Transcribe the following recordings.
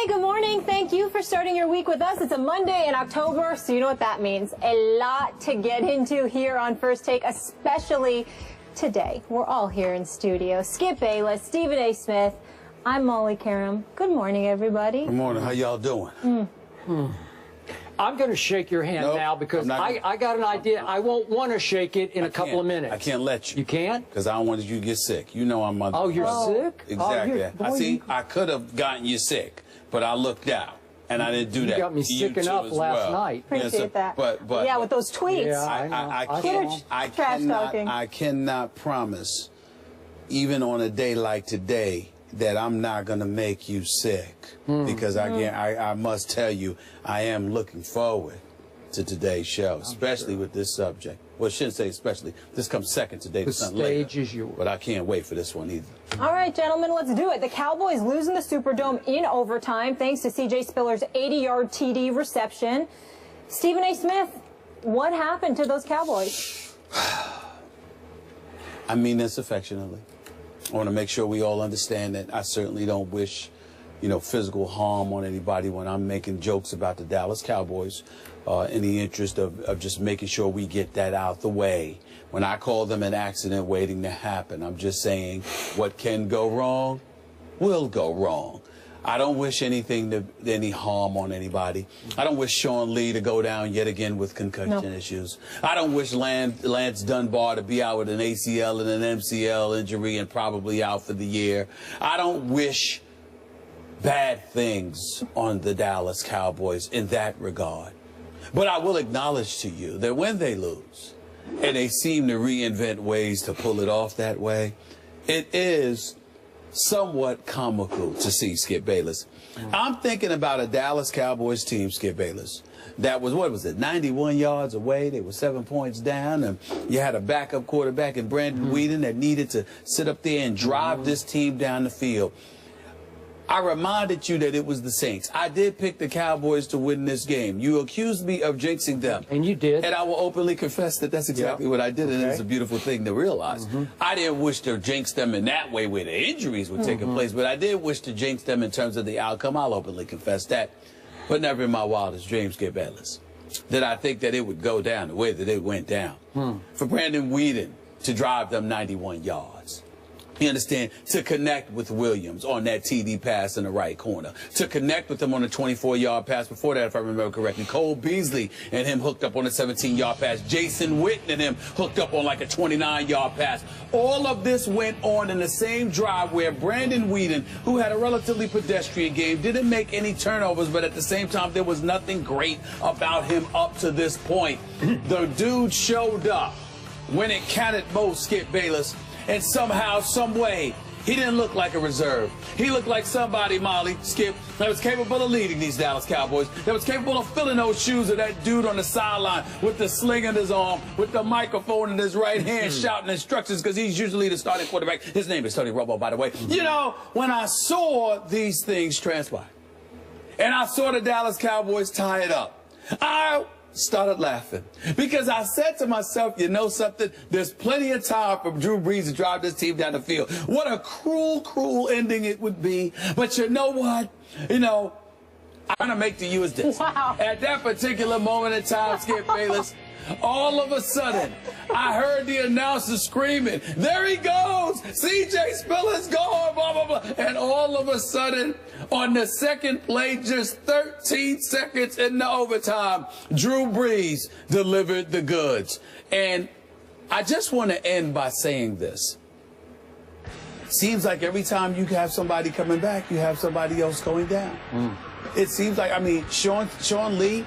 Hey, good morning. Thank you for starting your week with us. It's a Monday in October, so you know what that means. A lot to get into here on First Take, especially today. We're all here in studio. Skip Bayless, Stephen A. Smith. I'm Molly Karam. Good morning, everybody. Good morning. How y'all doing? I'm going to shake your hand now because I got an idea. I won't want to shake it in a couple of minutes. I can't let you. You can't? Because I don't want you to get sick. You know I'm mother. Oh, you're sick? Exactly. Oh, I could have gotten you sick, but I looked out. And I didn't do that. You got me sick enough last night. Appreciate that. But yeah, with those tweets. Yeah, I cannot promise, even on a day like today, that I'm not going to make you sick. Because I must tell you, I am looking forward to today's show, especially with this subject. Well, I shouldn't say especially. This comes second today. The stage is yours. But I can't wait for this one either. All right, gentlemen, let's do it. The Cowboys losing the Superdome in overtime thanks to C.J. Spiller's 80-yard TD reception. Stephen A. Smith, what happened to those Cowboys? I mean this affectionately. I want to make sure we all understand that I certainly don't wish, physical harm on anybody when I'm making jokes about the Dallas Cowboys in the interest of just making sure we get that out the way. When I call them an accident waiting to happen, I'm just saying what can go wrong will go wrong. I don't wish any harm on anybody. I don't wish Sean Lee to go down yet again with concussion issues. I don't wish Lance Dunbar to be out with an ACL and an MCL injury and probably out for the year. I don't wish bad things on the Dallas Cowboys in that regard. But I will acknowledge to you that when they lose, and they seem to reinvent ways to pull it off that way, it is somewhat comical to see, Skip Bayless. I'm thinking about a Dallas Cowboys team, Skip Bayless, that was, 91 yards away. They were 7 points down, and you had a backup quarterback in Brandon Weeden that needed to sit up there and drive this team down the field. I reminded you that it was the Saints. I did pick the Cowboys to win this game. You accused me of jinxing them. And you did. And I will openly confess that that's exactly what I did, and it's a beautiful thing to realize. I didn't wish to jinx them in that way where the injuries were taking place, but I did wish to jinx them in terms of the outcome. I'll openly confess that. But never in my wildest dreams, Skip Bayless, did I think that it would go down the way that it went down. For Brandon Weeden to drive them 91 yards. You understand? To connect with Williams on that TD pass in the right corner. To connect with him on a 24-yard pass. Before that, if I remember correctly, Cole Beasley and him hooked up on a 17-yard pass. Jason Witten and him hooked up on like a 29-yard pass. All of this went on in the same drive where Brandon Weeden, who had a relatively pedestrian game, didn't make any turnovers, but at the same time, there was nothing great about him up to this point. The dude showed up when it counted most, Skip Bayless. And somehow, some way, he didn't look like a reserve. He looked like somebody, Molly, Skip, that was capable of leading these Dallas Cowboys, that was capable of filling those shoes of that dude on the sideline with the sling in his arm, with the microphone in his right hand, shouting instructions, because he's usually the starting quarterback. His name is Tony Romo, by the way. You know, when I saw these things transpire, and I saw the Dallas Cowboys tie it up, I started laughing because I said to myself, you know something? There's plenty of time for Drew Brees to drive this team down the field. What a cruel, cruel ending it would be. But you know what? I'm going to make to you is this. Wow. At that particular moment in time, Skip Bayless, all of a sudden, I heard the announcer screaming, there he goes! C.J. Spiller's gone, blah, blah, blah. And all of a sudden, on the second play, just 13 seconds in the overtime, Drew Brees delivered the goods. And I just want to end by saying this. Seems like every time you have somebody coming back, you have somebody else going down. It seems like, Sean Lee,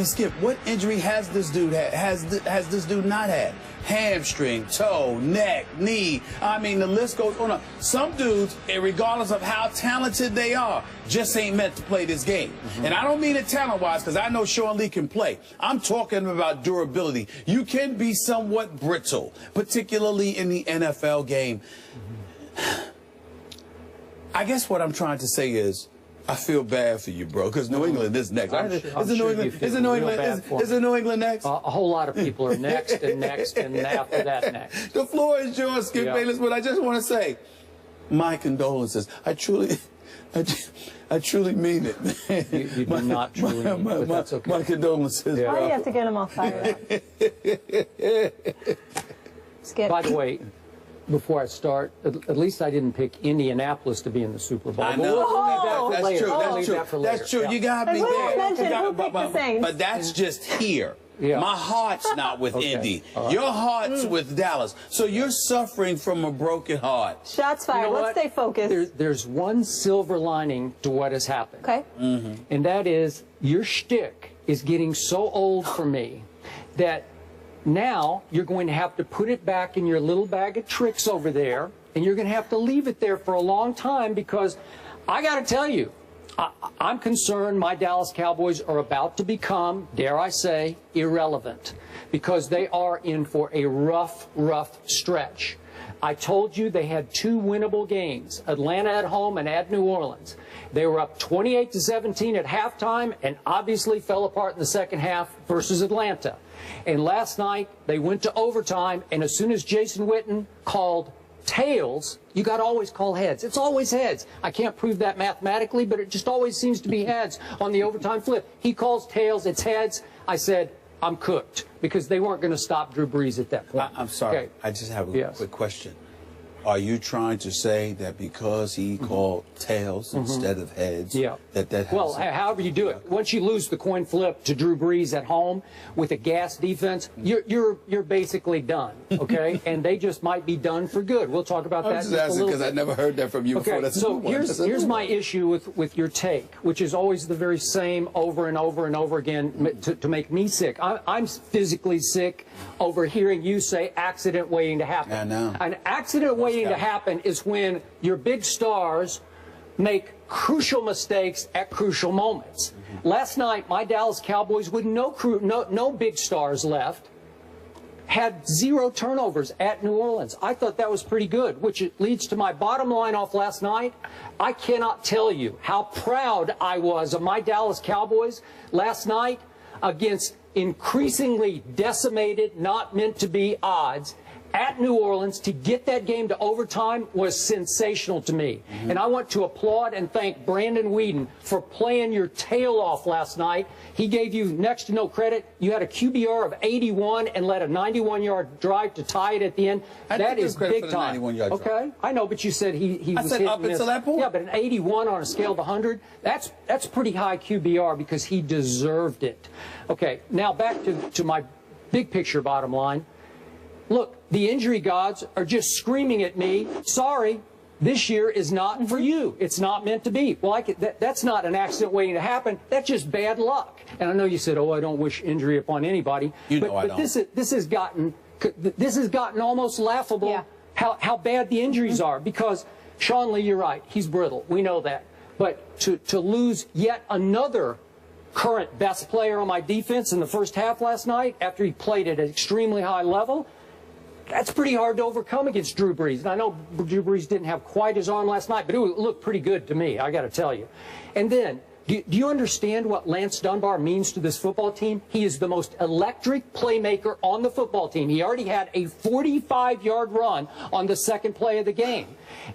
Skip, what injury has this dude had? Has this dude not had? Hamstring, toe, neck, knee. The list goes on. Some dudes, regardless of how talented they are, just ain't meant to play this game. And I don't mean it talent-wise, because I know Sean Lee can play. I'm talking about durability. You can be somewhat brittle, particularly in the NFL game. I guess what I'm trying to say is, I feel bad for you, bro, because New England is next. Is it New England next? A whole lot of people are next and next and after that next. The floor is yours, Skip Bayless, but I just want to say my condolences. I truly mean it. You do not truly mean it, but that's okay. My condolences. Yeah. Why do you have to get them all fired up? Skip. By the way, before I start, at least I didn't pick Indianapolis to be in the Super Bowl. I know. That's true. That's true. That's true. You got me there. But that's just here. Yeah. My heart's not with Indy. Right. Your heart's with Dallas. So you're suffering from a broken heart. Shots fired. Let's stay focused. There's one silver lining to what has happened. Okay. And that is your shtick is getting so old for me that now you're going to have to put it back in your little bag of tricks over there, and you're going to have to leave it there for a long time, because I got to tell you, I'm concerned my Dallas Cowboys are about to become, dare I say, irrelevant, because they are in for a rough stretch. I told you they had 2 winnable games, Atlanta at home and at New Orleans. They were up 28-17 at halftime and obviously fell apart in the second half versus Atlanta. And last night they went to overtime, and as soon as Jason Witten called tails, you got to always call heads. It's always heads. I can't prove that mathematically, but it just always seems to be heads on the overtime flip. He calls tails, it's heads. I said, I'm cooked, because they weren't going to stop Drew Brees at that point. I'm sorry. Okay. I just have a quick question. Are you trying to say that because he called tails instead of heads, that has... Well, however you do it. Once you lose the coin flip to Drew Brees at home with a gas defense, you're basically done, okay? And they just might be done for good. We'll talk about that just a little bit. Because I never heard that from you before. That's so here's my issue with your take, which is always the very same over and over and over again to make me sick. I'm physically sick over hearing you say accident waiting to happen. I know. An accident waiting to happen is when your big stars make crucial mistakes at crucial moments. Last night, my Dallas Cowboys, with no big stars left, had 0 turnovers at New Orleans. I thought that was pretty good, which leads to my bottom line off last night. I cannot tell you how proud I was of my Dallas Cowboys last night against increasingly decimated, not meant to be odds at New Orleans. To get that game to overtime was sensational to me. And I want to applaud and thank Brandon Weeden for playing your tail off last night. He gave you next to no credit. You had a QBR of 81 and led a 91-yard drive to tie it at the end. That is big time. Okay, I know, but you said he was hitting up until that point. Yeah, but an 81 on a scale of 100, that's pretty high QBR, because he deserved it. Okay, now back to my big picture bottom line. Look, the injury gods are just screaming at me, sorry, this year is not for you. It's not meant to be. Well, that's not an accident waiting to happen. That's just bad luck. And I know you said, oh, I don't wish injury upon anybody. But this has gotten almost laughable how bad the injuries are. Because, Sean Lee, you're right. He's brittle. We know that. But to lose yet another current best player on my defense in the first half last night, after he played at an extremely high level, that's pretty hard to overcome against Drew Brees. And I know Drew Brees didn't have quite his arm last night, but it looked pretty good to me, I got to tell you. And then, do you understand what Lance Dunbar means to this football team? He is the most electric playmaker on the football team. He already had a 45-yard run on the second play of the game.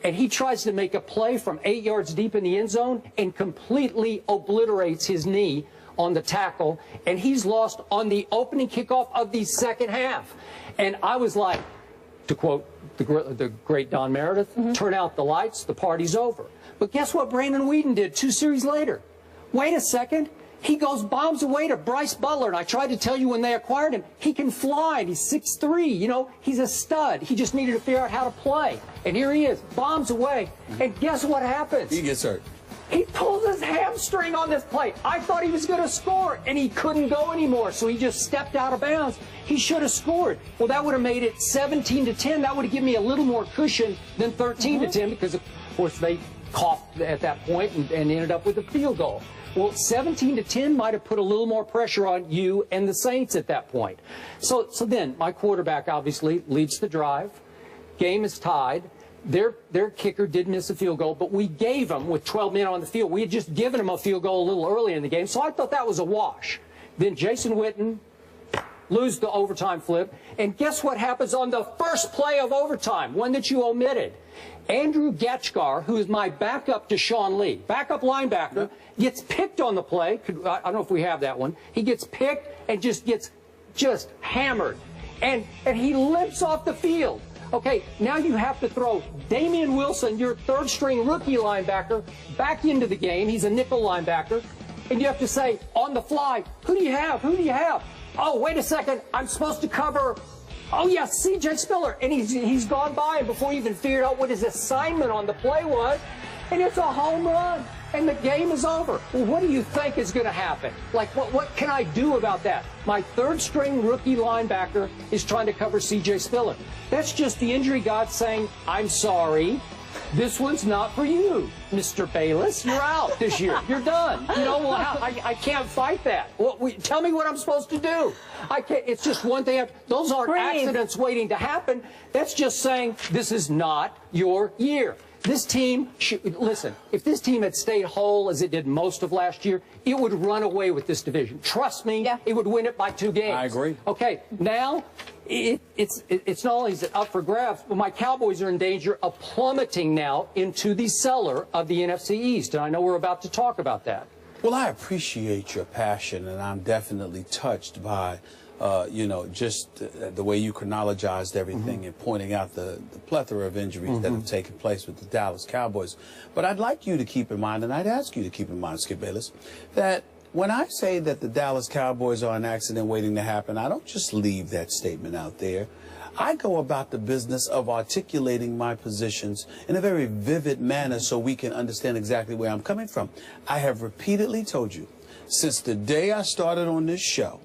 And he tries to make a play from 8 yards deep in the end zone and completely obliterates his knee on the tackle, and he's lost on the opening kickoff of the second half. And I was like, to quote the great Don Meredith, turn out the lights, the party's over. But guess what Brandon Weeden did 2 series later? Wait a second. He goes bombs away to Bryce Butler, and I tried to tell you when they acquired him, he can fly. He's 6'3", you know, he's a stud. He just needed to figure out how to play. And here he is, bombs away. And guess what happens? He gets hurt. He pulls his hamstring on this play. I thought he was going to score, and he couldn't go anymore, so he just stepped out of bounds. He should have scored. Well, that would have made it 17-10. That would have given me a little more cushion than 13-10, because, of course, they coughed at that point and ended up with a field goal. Well, 17-10 might have put a little more pressure on you and the Saints at that point. So then, my quarterback obviously leads the drive. Game is tied. Their kicker did miss a field goal, but we gave him, with 12 men on the field, we had just given him a field goal a little early in the game, so I thought that was a wash. Then Jason Witten lose the overtime flip, and guess what happens on the first play of overtime, one that you omitted? Andrew Getchgar, who is my backup to Sean Lee, backup linebacker, gets picked on the play. I don't know if we have that one. He gets picked and just gets hammered. And he limps off the field. Okay, now you have to throw Damian Wilson, your third-string rookie linebacker, back into the game. He's a nickel linebacker. And you have to say, on the fly, who do you have? Who do you have? Oh, wait a second. I'm supposed to cover... Oh, yes, C.J. Spiller. And he's gone by, and before he even figured out what his assignment on the play was, and it's a home run, and the game is over. Well, what do you think is going to happen? Like, what can I do about that? My third-string rookie linebacker is trying to cover C.J. Spiller. That's just the injury god saying, I'm sorry. This one's not for you, Mr. Bayless. You're out this year. You're done. You know, well, I can't fight that. Tell me what I'm supposed to do. I can't. It's just one thing. Those aren't accidents waiting to happen. That's just saying this is not your year. This team, listen, if this team had stayed whole as it did most of last year, it would run away with this division. Trust me, it would win it by 2 games. I agree. Okay, now it's not only is it up for grabs, but my Cowboys are in danger of plummeting now into the cellar of the NFC East, and I know we're about to talk about that. Well, I appreciate your passion, and I'm definitely touched by you know, just the way you chronologized everything and pointing out the plethora of injuries that have taken place with the Dallas Cowboys. But I'd like you to keep in mind, and I'd ask you to keep in mind, Skip Bayless, that when I say that the Dallas Cowboys are an accident waiting to happen, I don't just leave that statement out there. I go about the business of articulating my positions in a very vivid manner so we can understand exactly where I'm coming from. I have repeatedly told you since the day I started on this show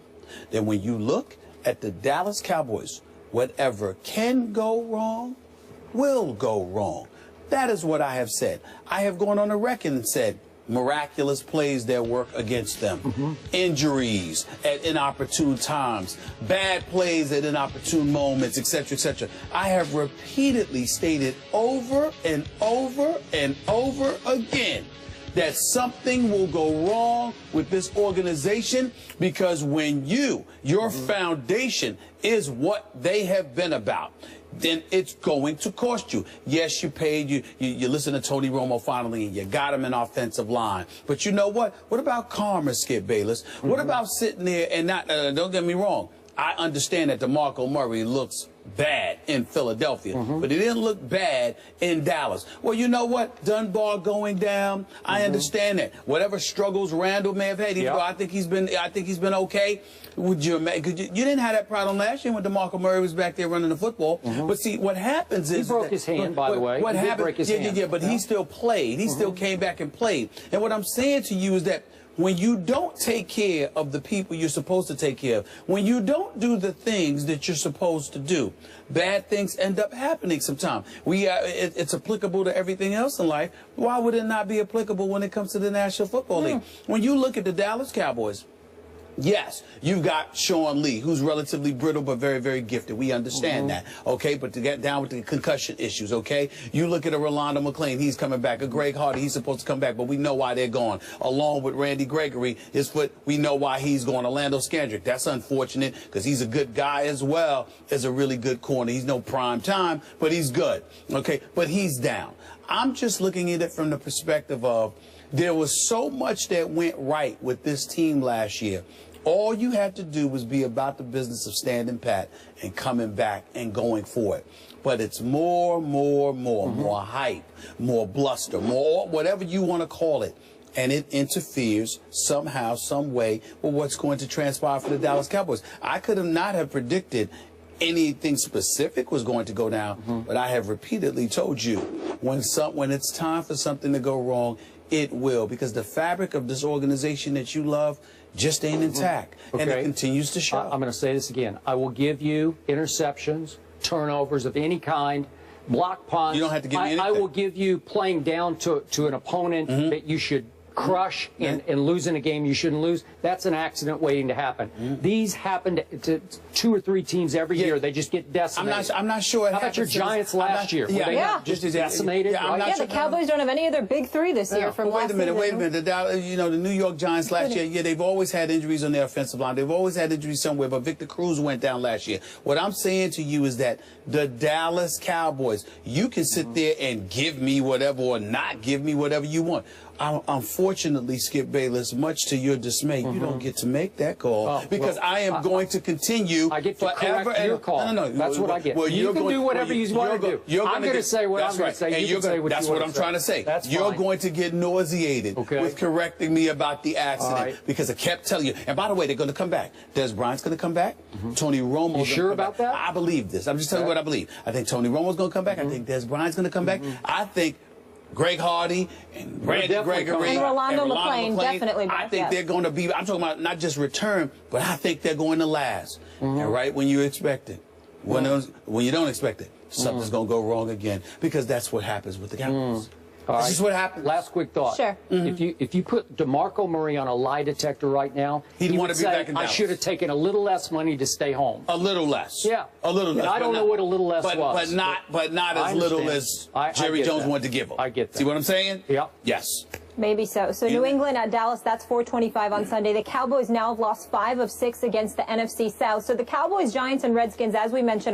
that when you look at the Dallas Cowboys, whatever can go wrong will go wrong. That is what I have said. I have gone on the record and said miraculous plays that work against them, injuries at inopportune times, bad plays at inopportune moments, etc., etc. I have repeatedly stated over and over and over again that something will go wrong with this organization because when your foundation is what they have been about, then it's going to cost you. Yes, you paid, you listen to Tony Romo finally, and you got him an offensive line. But you know what? What about karma, Skip Bayless? What about sitting there and not, don't get me wrong, I understand that DeMarco Murray looks bad in Philadelphia, but he didn't look bad in Dallas. Well, you know what? Dunbar going down, I understand that. Whatever struggles Randall may have had, even though I think he's been okay. Would you imagine? You didn't have that problem last year when DeMarco Murray was back there running the football. But see, what happens is he broke his hand, by the way. What happened? Break his hand. But he still played. He still came back and played. And what I'm saying to you is that when you don't take care of the people you're supposed to take care of, when you don't do the things that you're supposed to do, bad things end up happening sometimes. It's applicable to everything else in life. Why would it not be applicable when it comes to the National Football League? When you look at the Dallas Cowboys, yes, you've got Sean Lee, who's relatively brittle but very, very gifted. We understand that, okay? But to get down with the concussion issues, okay? You look at a Rolando McClain, he's coming back. A Greg Hardy, he's supposed to come back, but we know why they're gone. Along with Randy Gregory, his foot, we know why he's gone. Orlando Scandrick, that's unfortunate because he's a good guy as well as a really good corner. He's no prime time, but he's good, okay? But he's down. I'm just looking at it from the perspective of there was so much that went right with this team last year. All you had to do was be about the business of standing pat and coming back and going for it. But it's more hype, more bluster, more whatever you want to call it. And it interferes somehow, some way with what's going to transpire for the Dallas Cowboys. I could not have predicted anything specific was going to go down, but I have repeatedly told you when it's time for something to go wrong, it will, because the fabric of this organization that you love just ain't intact, and it continues to show. I'm going to say this again. I will give you interceptions, turnovers of any kind, block punts. You don't have to give me anything. I will give you playing down to an opponent that you should crush and losing a game you shouldn't lose. That's an accident waiting to happen. These happen to 2 or 3 teams every year. They just get decimated. I'm not sure. How about your Giants last year? Were they not just decimated? The Cowboys don't have any of their big 3 this year from last season. Wait a minute. The New York Giants last year, they've always had injuries on their offensive line. They've always had injuries somewhere, but Victor Cruz went down last year. What I'm saying to you is that the Dallas Cowboys, you can sit there and give me whatever or not give me whatever you want. Unfortunately, Skip Bayless, much to your dismay, you don't get to make that call because I am going to continue. I get to forever correct your call. No, that's what I get. Well, you can do whatever you want to do. I'm going to say what I'm going to say. And you can say what that's you what want I'm to trying to say. That's You're fine. going to get nauseated with correcting me about the accident because I kept telling you. And by the way, they're going to come back. Des Bryant's going to come back. Tony Romo's You sure about that? I believe this. I'm just telling you what I believe. I think Tony Romo's going to come back. I think Des Bryant's going to come back. I think Greg Hardy and Randy Gregory and Rolando McClain definitely back. I think they're going to be, I'm talking about not just return, but I think they're going to last. And right when you expect it, when you don't expect it, something's going to go wrong again because that's what happens with the Cowboys. This is what happens. Last quick thought. Sure. If you put DeMarco Murray on a lie detector right now, he'd want to be back in Dallas. I should have taken a little less money to stay home. A little less. Yeah. A little less. And I don't know what a little less was. But not as little as Jerry Jones wanted to give him. I get that. See what I'm saying? Yeah. Yes. Maybe so. So New England at Dallas, that's 4:25 on Sunday. The Cowboys now have lost 5 of 6 against the NFC South. So the Cowboys, Giants, and Redskins, as we mentioned,